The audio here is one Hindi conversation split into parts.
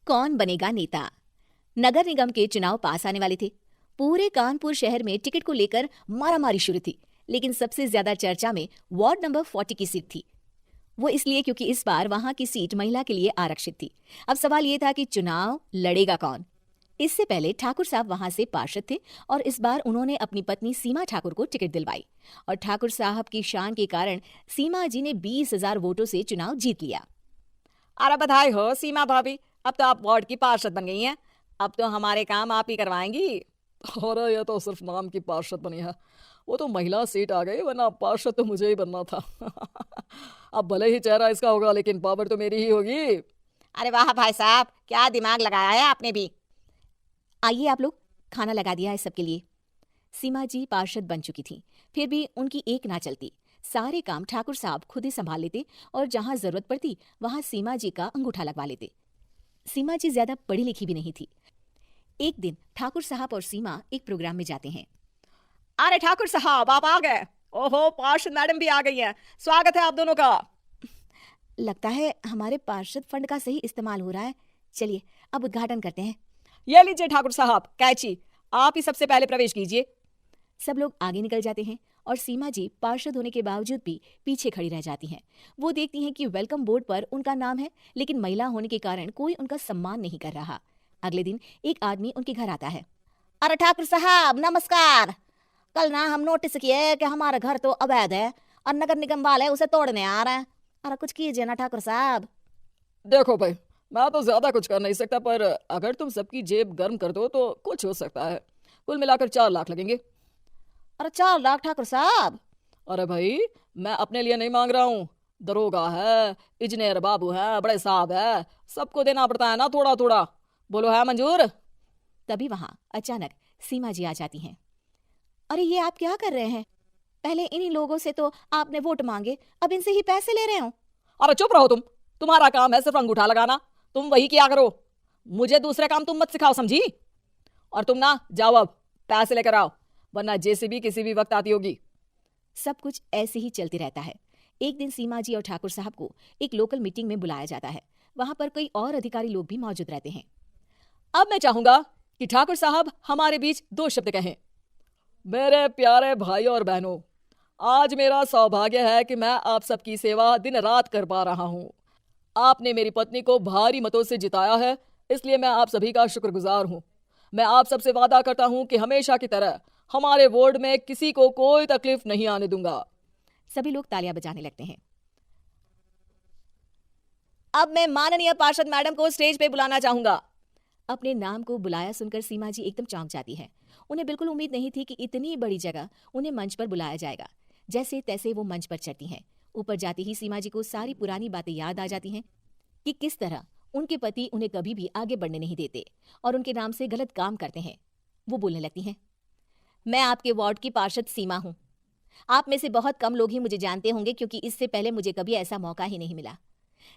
कौन बनेगा नेता। नगर निगम के चुनाव पास आने वाले थे। पूरे कानपुर शहर में टिकट को लेकर मारामारी शुरू थी, लेकिन सबसे ज्यादा चर्चा में वार्ड नंबर 40 की सीट थी। वो इसलिए क्योंकि इस बार वहां की सीट महिला के लिए आरक्षित थी। अब सवाल ये था कि चुनाव लड़ेगा कौन। इससे पहले ठाकुर साहब वहां से पार्षद थे और इस बार उन्होंने अपनी पत्नी सीमा ठाकुर को टिकट दिलवाई और ठाकुर साहब की शान के कारण सीमा जी ने 20,000 वोटों से चुनाव जीत लिया। अरे बधाई हो सीमा भाभी, अब तो आप वार्ड की पार्षद बन गई हैं। अब तो हमारे काम आप ही करवाएंगी। अरे ये तो सिर्फ नाम की पार्षद बनी है, वो तो महिला सीट आ गई, वरना पार्षद तो मुझे ही बनना था। अब भले ही चेहरा इसका होगा लेकिन पावर तो मेरी ही होगी। अरे वाह भाई साहब, क्या दिमाग लगाया है आपने भी। आइए आप लोग, खाना लगा दिया है सबके लिए। सीमा जी पार्षद बन चुकी थी, फिर भी उनकी एक ना चलती। सारे काम ठाकुर साहब खुद ही संभाल लेते और जहां जरूरत पड़ती वहां सीमा जी का अंगूठा लगवा लेते। सीमा जी ज्यादा पढ़ी लिखी भी नहीं थी। एक दिन ठाकुर साहब और सीमा एक प्रोग्राम में जाते हैं। अरे ठाकुर साहब आप आ गए। ओहो, पार्षद मैडम भी आ गई हैं। स्वागत है आप दोनों का। लगता है हमारे पार्षद फंड का सही इस्तेमाल हो रहा है। चलिए अब उद्घाटन करते हैं। ये लीजिए ठाकुर साहब कैची, आप ही सबसे पहले प्रवेश कीजिए। सब लोग आगे निकल जाते हैं और सीमा जी पार्षद होने के बावजूद भी पीछे खड़ी रह जाती हैं। वो देखती हैं कि वेलकम बोर्ड पर उनका नाम है, लेकिन महिला होने के कारण कोई उनका सम्मान नहीं कर रहा। अगले दिन एक आदमी उनके घर आता है। अरे ठाकुर साहब नमस्कार। कल ना हम नोटिस किए कि हमारा घर तो अवैध है और नगर निगम वाले उसे तोड़ने आ रहे हैं। अरे कुछ कीजिए ना ठाकुर साहब। देखो भाई, मैं तो ज्यादा कुछ कर नहीं सकता, पर अगर तुम सबकी जेब गर्म कर दो तो कुछ हो सकता है। कुल मिलाकर 4 लाख लगेंगे। अरे 4 लाख ठाकुर साहब? अरे भाई, मैं अपने लिए नहीं मांग रहा हूँ। दरोगा है, इंजीनियर बाबू है, बड़े साहब है, सबको देना पड़ता है ना थोड़ा थोड़ा। बोलो है मंजूर? तभी वहां अचानक सीमा जी आ जाती हैं। अरे ये आप क्या कर रहे हैं? पहले इन्हीं लोगों से तो आपने वोट मांगे, अब इनसे ही पैसे ले रहे हो। अरे चुप रहो तुम, तुम्हारा काम है सिर्फ अंगूठा लगाना, तुम वही किया करो। मुझे दूसरे काम तुम मत सिखाओ, समझी? और तुम ना जाओ, अब पैसे लेकर आओ, वरना जेसीबी किसी भी वक्त आती होगी। सब कुछ ऐसे ही चलते रहता है। एक दिन सीमा जी और ठाकुर साहब को एक लोकल मीटिंग में बुलाया जाता है। वहां पर कई और अधिकारी लोग भी मौजूद रहते हैं। अब मैं चाहूंगा कि ठाकुर साहब हमारे बीच 2 शब्द कहें। मेरे प्यारे भाई और बहनों, आज मेरा सौभाग्य है कि मैं आप सबकी सेवा दिन रात कर पा रहा हूँ। आपने मेरी पत्नी को भारी मतों से जिताया है, इसलिए मैं आप सभी का शुक्रगुजार हूँ। मैं आप सबसे वादा करता हूँ कि हमेशा की तरह हमारे वार्ड में किसी को कोई तकलीफ नहीं आने दूंगा। सभी लोग तालियां बजाने लगते हैं। अब मैं माननीय पार्षद मैडम को स्टेज पे बुलाना चाहूंगा। अपने नाम को बुलाया सुनकर सीमा जी एकदम चौंक जाती है। उन्हें बिल्कुल उम्मीद नहीं थी कि इतनी बड़ी जगह उन्हें मंच पर बुलाया जाएगा। जैसे तैसे वो मंच पर चढ़ती हैं। ऊपर जाते ही सीमा जी को सारी पुरानी बातें याद आ जाती हैं कि किस तरह उनके पति उन्हें कभी भी आगे बढ़ने नहीं देते और उनके नाम से गलत काम करते हैं। वो बोलने लगती हैं, मैं आपके वार्ड की पार्षद सीमा हूँ। आप में से बहुत कम लोग ही मुझे जानते होंगे, क्योंकि इससे पहले मुझे कभी ऐसा मौका ही नहीं मिला।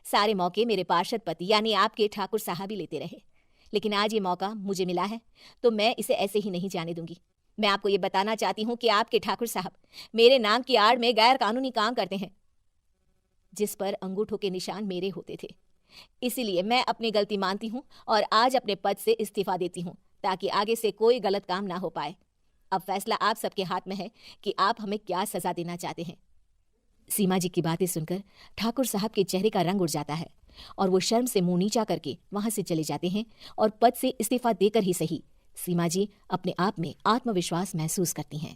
सारे मौके मेरे पार्षद पति यानी आपके ठाकुर साहब ही लेते रहे, लेकिन आज ये मौका मुझे मिला है तो मैं इसे ऐसे ही नहीं जाने दूंगी। मैं आपको ये बताना चाहती हूँ कि आपके ठाकुर साहब मेरे नाम की आड़ में गैर कानूनी काम करते हैं, जिस पर अंगूठों के निशान मेरे होते थे। इसीलिए मैं अपनी गलती मानती हूँ और आज अपने पद से इस्तीफा देती हूँ, ताकि आगे से कोई गलत काम ना हो पाए। अब फैसला आप सबके हाथ में है कि आप हमें क्या सजा देना चाहते हैं। सीमा जी की बातें सुनकर ठाकुर साहब के चेहरे का रंग उड़ जाता है और वो शर्म से मुंह नीचा करके वहां से चले जाते हैं और पद से इस्तीफा देकर ही सही सीमा जी अपने आप में आत्मविश्वास महसूस करती हैं।